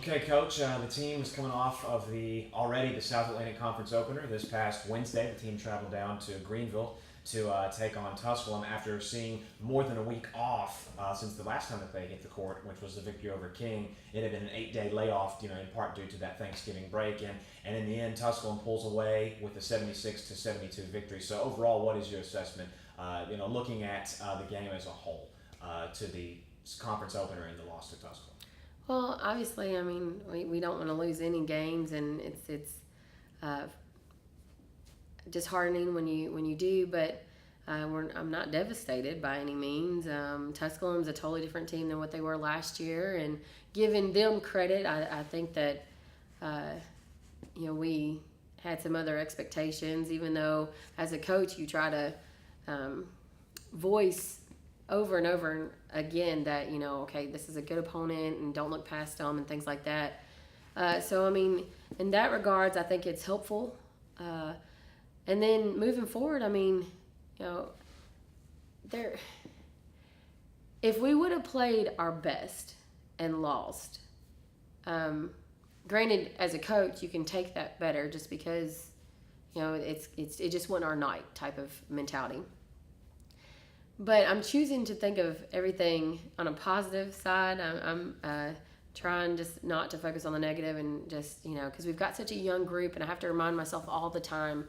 Okay, Coach. The team is coming off of the South Atlantic Conference opener this past Wednesday. The team traveled down to Greenville to take on Tusculum after seeing more than a week off since the last time that they hit the court, which was the victory over King. It had been an 8-day layoff, in part due to that Thanksgiving break, and in the end, Tusculum pulls away with a 76-72 victory. So overall, what is your assessment? Looking at the game as a whole, to the conference opener and the loss to Tusculum. Well, obviously, I mean, we don't want to lose any games, and it's uh, disheartening when you do. But I'm not devastated by any means. Tusculum's a totally different team than what they were last year, and giving them credit, I think that we had some other expectations. Even though as a coach, you try to voice over and over again that okay, this is a good opponent and don't look past them and things like that. So I mean, in that regards, I think it's helpful. And then moving forward, I mean, there. If we would have played our best and lost, granted, as a coach, you can take that better just because it just wasn't our night type of mentality. But I'm choosing to think of everything on a positive side. I'm trying just not to focus on the negative and just, because we've got such a young group, and I have to remind myself all the time,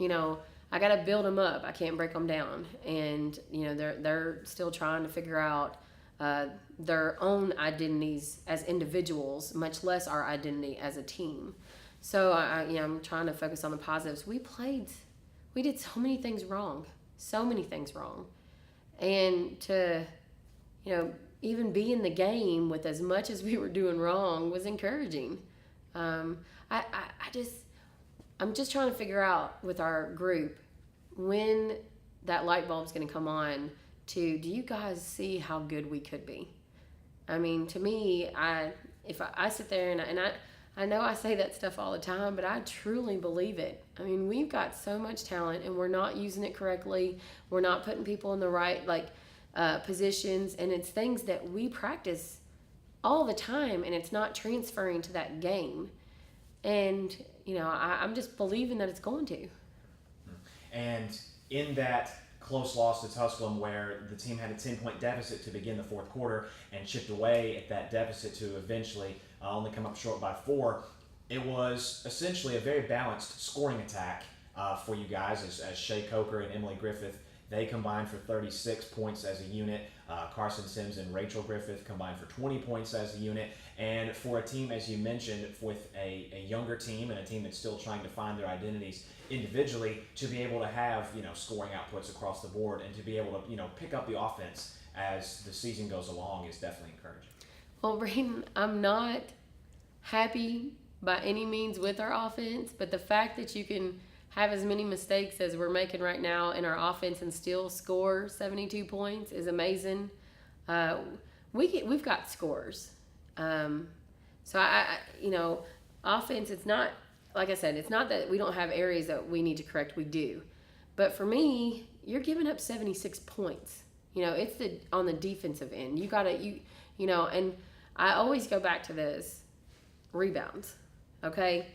I got to build them up. I can't break them down. And, they're still trying to figure out their own identities as individuals, much less our identity as a team. So, I'm trying to focus on the positives. We did so many things wrong. And to, even be in the game with as much as we were doing wrong was encouraging. I'm just trying to figure out with our group when that light bulb's going to come on do you guys see how good we could be? I mean, to me, if I sit there and I know I say that stuff all the time, but I truly believe it. I mean, we've got so much talent, and we're not using it correctly. We're not putting people in the right positions, and it's things that we practice all the time, and it's not transferring to that game. And I'm just believing that it's going to. And in that close loss to Tusculum, where the team had a 10-point deficit to begin the fourth quarter and chipped away at that deficit to eventually only come up short by 4, it was essentially a very balanced scoring attack for you guys as Shay Coker and Emily Griffith. They combined for 36 points as a unit. Carson Sims and Rachel Griffith combined for 20 points as a unit. And for a team, as you mentioned, with a younger team and a team that's still trying to find their identities individually, to be able to have scoring outputs across the board and to be able to pick up the offense as the season goes along is definitely encouraging. Well, Braden, I'm not happy by any means with our offense, but the fact that you can have as many mistakes as we're making right now in our offense and still score 72 points is amazing. We've got scores. So offense, it's not, like I said, it's not that we don't have areas that we need to correct. We do. But for me, you're giving up 76 points. It's on the defensive end. You got to, and I always go back to this, rebounds, okay?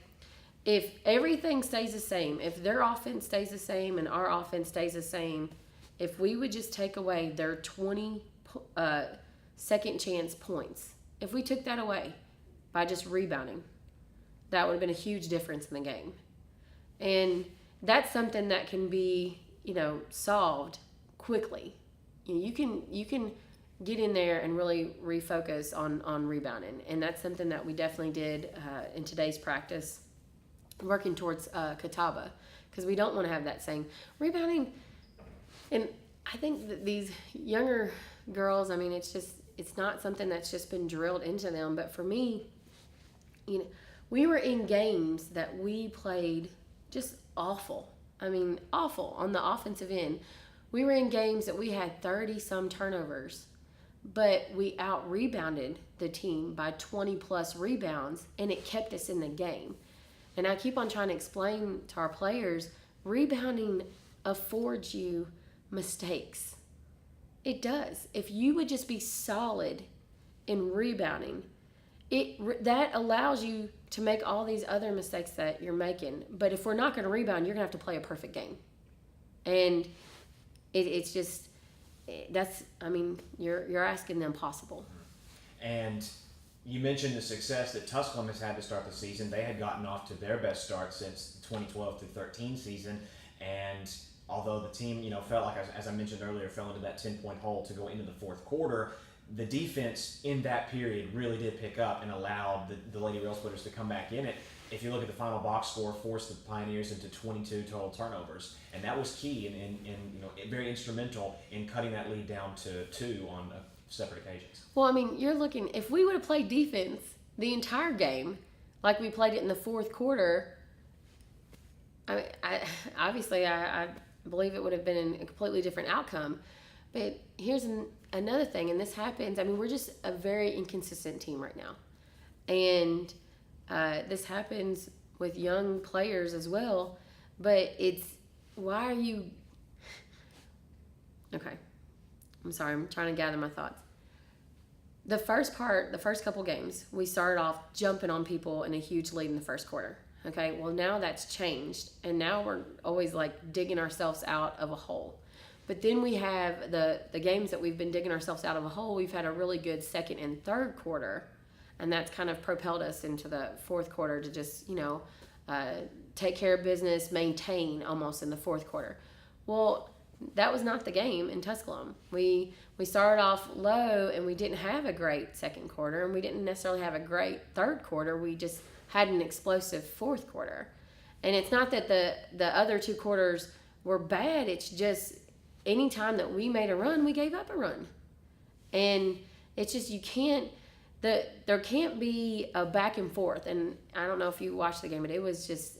If everything stays the same, if their offense stays the same and our offense stays the same, if we would just take away their 20 second chance points, if we took that away by just rebounding, that would have been a huge difference in the game. And that's something that can be, solved quickly. You can get in there and really refocus on rebounding. And that's something that we definitely did in today's practice, working towards Catawba, because we don't want to have that same rebounding. And I think that these younger girls, I mean, it's not something that's just been drilled into them. But for me, we were in games that we played just awful. I mean, awful on the offensive end. We were in games that we had 30-some turnovers, but we out-rebounded the team by 20-plus rebounds, and it kept us in the game. And I keep on trying to explain to our players, rebounding affords you mistakes. It does. If you would just be solid in rebounding that allows you to make all these other mistakes that you're making. But if we're not going to rebound, you're going to have to play a perfect game. And it's just, you're asking the impossible. And you mentioned the success that Tusculum has had to start the season. They had gotten off to their best start since the 2012 to 13 season. And although the team, felt like, as I mentioned earlier, fell into that 10-point hole to go into the fourth quarter, the defense in that period really did pick up and allowed the Lady Rail Splitters to come back in it. If you look at the final box score, forced the Pioneers into 22 total turnovers, and that was key and very instrumental in cutting that lead down to 2 on separate occasions. Well, you're looking, if we would have played defense the entire game like we played it in the fourth quarter, I believe it would have been a completely different outcome. But here's another thing, and this happens. We're just a very inconsistent team right now. And this happens with young players as well. But why are you... Okay. I'm sorry. I'm trying to gather my thoughts. The first couple games, we started off jumping on people in a huge lead in the first quarter. Okay, well, now that's changed. And now we're always digging ourselves out of a hole. But then we have the games that we've been digging ourselves out of a hole. We've had a really good second and third quarter, and that's kind of propelled us into the fourth quarter to just, take care of business, maintain almost in the fourth quarter. Well, that was not the game in Tusculum. We started off low, and we didn't have a great second quarter, and we didn't necessarily have a great third quarter. We just had an explosive fourth quarter. And it's not that the other 2 quarters were bad. It's just anytime that we made a run, we gave up a run. And it's just, there can't be a back and forth. And I don't know if you watched the game, but it was just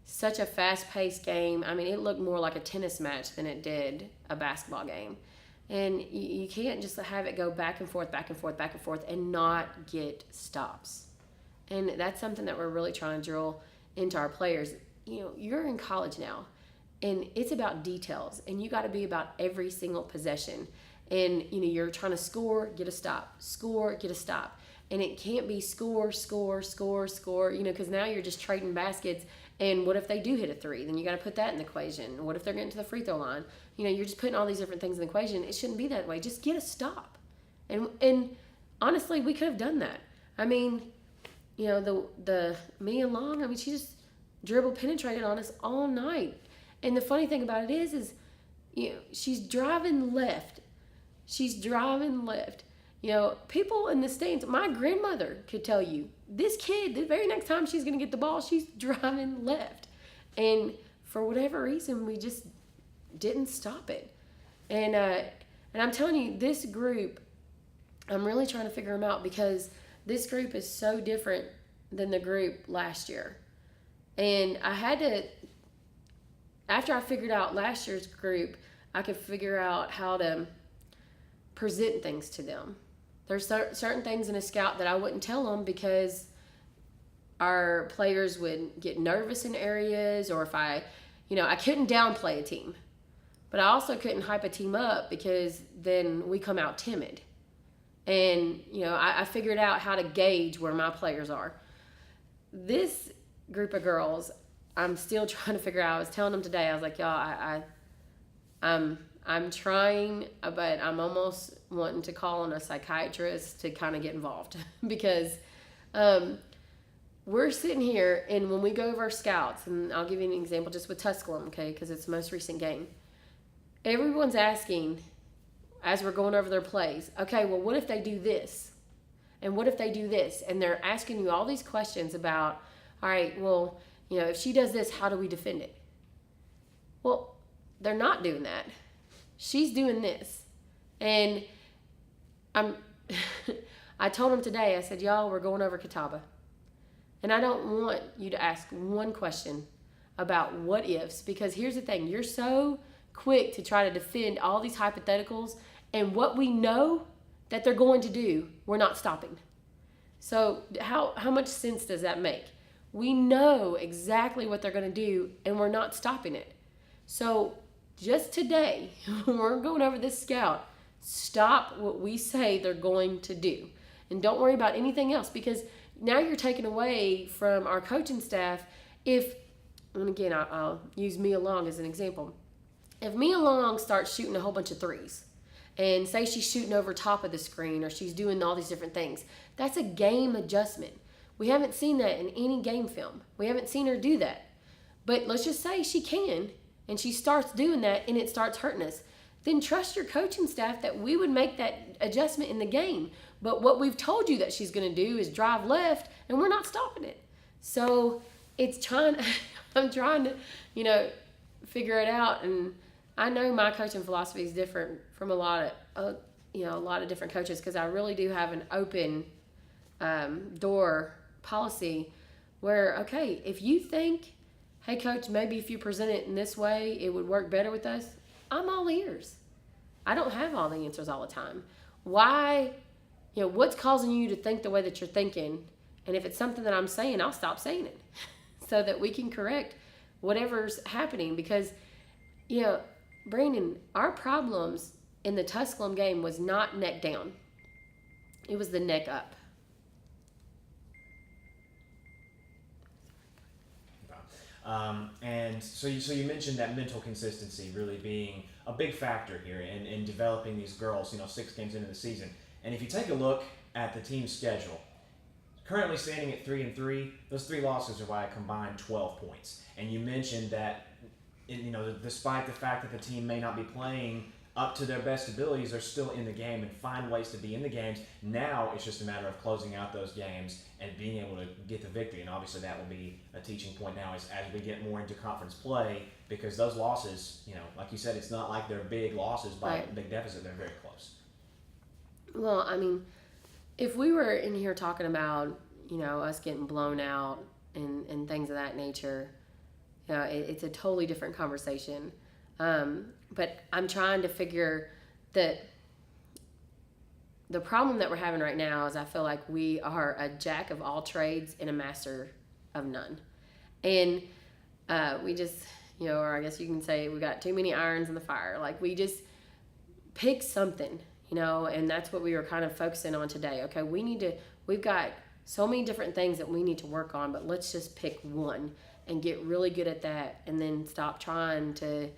such a fast-paced game. It looked more like a tennis match than it did a basketball game. And you can't just have it go back and forth, back and forth, back and forth, and not get stops. And that's something that we're really trying to drill into our players. You're in college now. And it's about details, and you got to be about every single possession. And, you're trying to score, get a stop, score, get a stop. And it can't be score, score, score, score, because now you're just trading baskets. And what if they do hit a 3? Then you got to put that in the equation. What if they're getting to the free throw line? You're just putting all these different things in the equation. It shouldn't be that way. Just get a stop. And honestly, we could have done that. The Mia Long, she just dribble penetrated on us all night. And the funny thing about it is she's driving left. People in the stands, my grandmother could tell you, this kid, the very next time she's going to get the ball, she's driving left. And for whatever reason, we just didn't stop it. And I'm telling you, this group, I'm really trying to figure them out because this group is so different than the group last year. And I had to... After I figured out last year's group, I could figure out how to present things to them. There's certain things in a scout that I wouldn't tell them because our players would get nervous in areas, or if I couldn't downplay a team. But I also couldn't hype a team up because then we come out timid. And, I figured out how to gauge where my players are. This group of girls, I'm still trying to figure out. I was telling them today, I was like, y'all, I'm trying, but I'm almost wanting to call on a psychiatrist to kind of get involved because we're sitting here, and when we go over our scouts, and I'll give you an example just with Tusculum, okay, because it's the most recent game. Everyone's asking, as we're going over their plays, okay, well, what if they do this? And what if they do this? And they're asking you all these questions about, all right, well, if she does this, how do we defend it? Well, they're not doing that. She's doing this. And I told them today, I said, y'all, we're going over Catawba. And I don't want you to ask one question about what ifs, because here's the thing. You're so quick to try to defend all these hypotheticals, and what we know that they're going to do, we're not stopping. So how much sense does that make? We know exactly what they're going to do, and we're not stopping it. So just today, when we're going over this scout, stop what we say they're going to do. and don't worry about anything else, because now you're taking away from our coaching staff. And again, I'll use Mia Long as an example. If Mia Long starts shooting a whole bunch of threes, and say she's shooting over top of the screen, or she's doing all these different things, that's a game adjustment. We haven't seen that in any game film. We haven't seen her do that. But let's just say she can, and she starts doing that, and it starts hurting us. Then trust your coaching staff that we would make that adjustment in the game. But what we've told you that she's going to do is drive left, and we're not stopping it. So I'm trying to, figure it out. And I know my coaching philosophy is different from a lot of different coaches, because I really do have an open door policy where, okay, if you think, hey, coach, maybe if you present it in this way, it would work better with us, I'm all ears. I don't have all the answers all the time. Why, what's causing you to think the way that you're thinking? And if it's something that I'm saying, I'll stop saying it so that we can correct whatever's happening. Because, Brandon, our problems in the Tusculum game was not neck down. It was the neck up. And so you mentioned that mental consistency really being a big factor here in developing these girls, 6 games into the season. And if you take a look at the team's schedule, currently standing at 3-3, those 3 losses are by a combined 12 points. And you mentioned that, despite the fact that the team may not be playing up to their best abilities, they're still in the game and find ways to be in the games. Now it's just a matter of closing out those games and being able to get the victory. And obviously that will be a teaching point now as we get more into conference play, because those losses, like you said, it's not like they're big losses by a big deficit. They're very close. Well, I mean, if we were in here talking about, us getting blown out and things of that nature, it's a totally different conversation. But I'm trying to figure that the problem that we're having right now is I feel like we are a jack of all trades and a master of none. And we just, or I guess you can say we got too many irons in the fire. Like, we just pick something, and that's what we were kind of focusing on today. Okay, we've got so many different things that we need to work on, but let's just pick one and get really good at that, and then stop trying to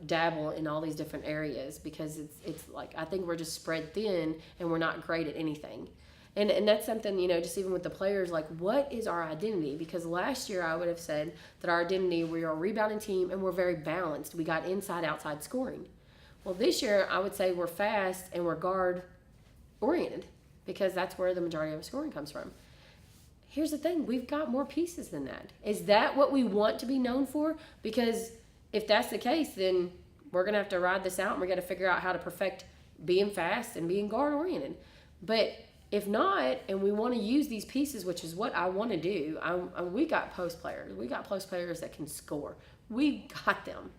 dabble in all these different areas, because it's like, I think we're just spread thin and we're not great at anything. And that's something, just even with the players, like, what is our identity? Because last year I would have said that our identity, we are a rebounding team and we're very balanced. We got inside, outside scoring. Well, this year I would say we're fast and we're guard oriented, because that's where the majority of scoring comes from. Here's the thing, we've got more pieces than that. Is that what we want to be known for? Because if that's the case, then we're going to have to ride this out, and we're going to figure out how to perfect being fast and being guard-oriented. But if not, and we want to use these pieces, which is what I want to do, we got post players. We got post players that can score. We got them.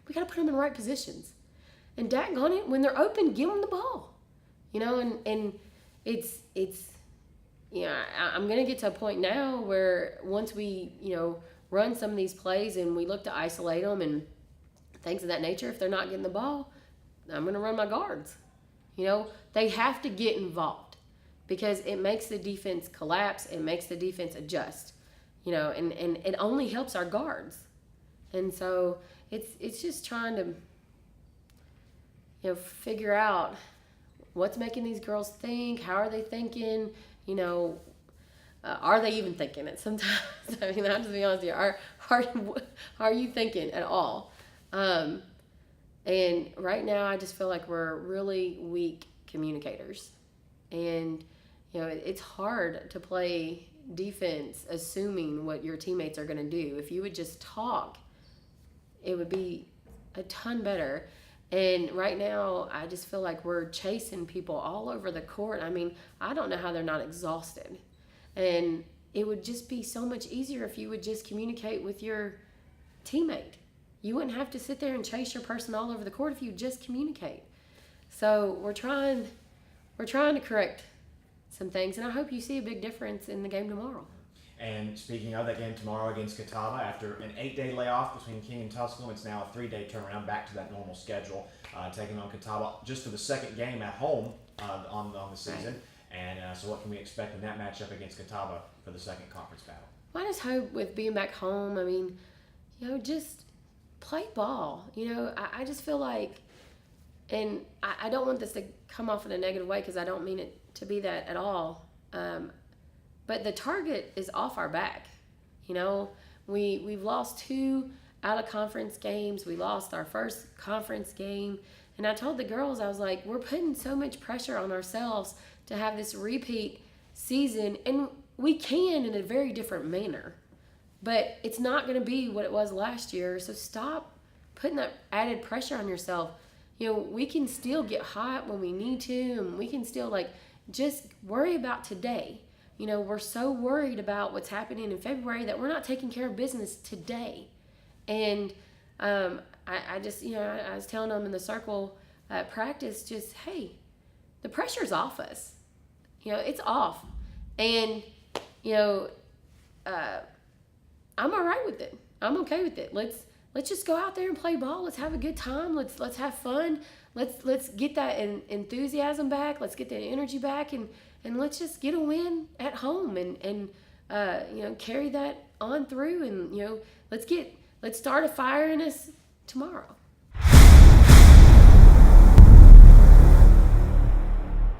We got to put them in the right positions. And daggone it, when they're open, give them the ball. And it's I'm going to get to a point now where once we, run some of these plays and we look to isolate them and things of that nature, if they're not getting the ball, I'm going to run my guards. They have to get involved, because it makes the defense collapse. It makes the defense adjust, and it only helps our guards. And so it's just trying to, figure out what's making these girls think. How are they thinking? Are they even thinking it sometimes? I mean, I'll just be honest with you. Are you thinking at all? And right now, I just feel like we're really weak communicators. And, it's hard to play defense assuming what your teammates are going to do. If you would just talk, it would be a ton better. And right now, I just feel like we're chasing people all over the court. I mean, I don't know how they're not exhausted. And it would just be so much easier if you would just communicate with your teammate. You wouldn't have to sit there and chase your person all over the court if you just communicate. So we're trying to correct some things, and I hope you see a big difference in the game tomorrow. And speaking of that game tomorrow against Catawba, after an 8-day layoff between King and Tusculum, it's now a 3-day turnaround back to that normal schedule, taking on Catawba just for the second game at home on the season. Right. And so what can we expect in that matchup against Catawba for the second conference battle? I just hope with being back home, I mean, just play ball. I just feel like, and I don't want this to come off in a negative way because I don't mean it to be that at all. But the target is off our back. We've lost 2 out of conference games. We lost our first conference game. And I told the girls, I was like, we're putting so much pressure on ourselves to have this repeat season. And we can in a very different manner. But it's not going to be what it was last year. So stop putting that added pressure on yourself. We can still get hot when we need to. And we can still, just worry about today. We're so worried about what's happening in February that we're not taking care of business today. And I just, I was telling them in the circle practice, just, hey, the pressure's off us. It's off. And, I'm all right with it. I'm okay with it. Let's just go out there and play ball. Let's have a good time. Let's have fun. Let's get that enthusiasm back. Let's get that energy back, and let's just get a win at home and carry that on through, and let's start a fire in us tomorrow.